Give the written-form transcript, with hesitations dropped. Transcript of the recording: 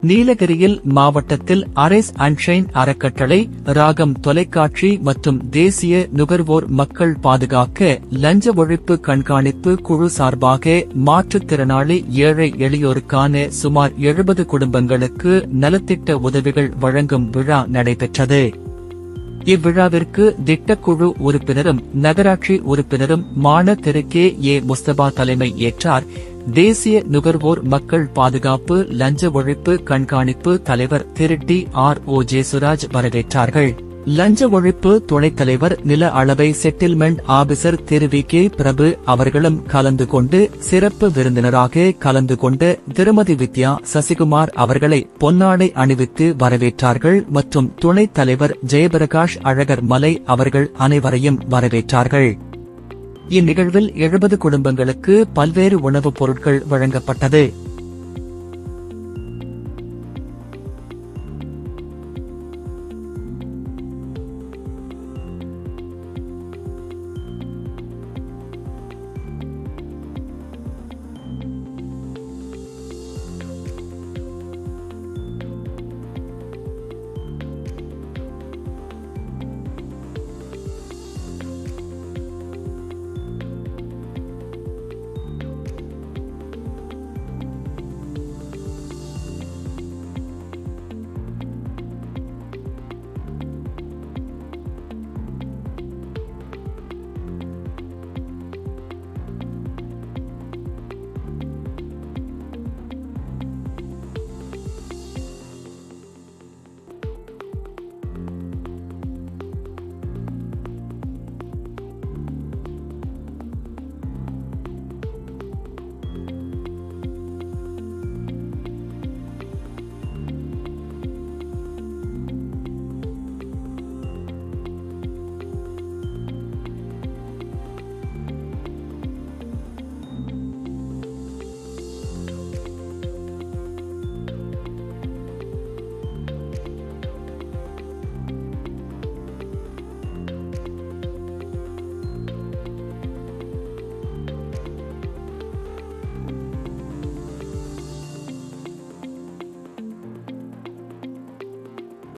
நீலகிரியில் மாவட்டத்தில் அரேஸ் அன்ஷைன் அறக்கட்டளை, ராகம் தொலைக்காட்சி மற்றும் தேசிய நுகர்வோர் மக்கள் பாதுகாக்க லஞ்ச ஒழிப்பு கண்காணிப்பு குழு சார்பாக மாற்றுத்திறனாளி ஏழை எளியோருக்கான சுமார் 70 குடும்பங்களுக்கு நலத்திட்ட உதவிகள் வழங்கும் விழா நடைபெற்றது. இவ்விழாவிற்கு திட்டக்குழு உறுப்பினரும் நகராட்சி உறுப்பினரும் திரு கே.ஏ. முஸ்தபா தலைமை ஏற்றார். தேசிய நுகர்வோர் மக்கள் பாதுகாப்பு லஞ்ச ஒழிப்பு கண்காணிப்பு தலைவர் திரு டி.ஆர்.ஓ. ஜேசுராஜ் வரவேற்றார்கள். லஞ்ச ஒழிப்பு துணைத் தலைவர் நில அளவை செட்டில்மெண்ட் ஆபிசர் திரு வி.கே. பிரபு அவர்களும் கலந்து கொண்டு சிறப்பு விருந்தினராக கலந்து கொண்டு திருமதி வித்யா சசிகுமார் அவர்களை பொன்னாடை அணிவித்து வரவேற்றார்கள் மற்றும் துணைத் தலைவர் ஜெயபிரகாஷ் அழகர் மலை அவர்கள் அனைவரையும் வரவேற்றார்கள். இந்நிகழ்வில் 70 குடும்பங்களுக்கு பல்வேறு உணவுப் பொருட்கள் வழங்கப்பட்டது.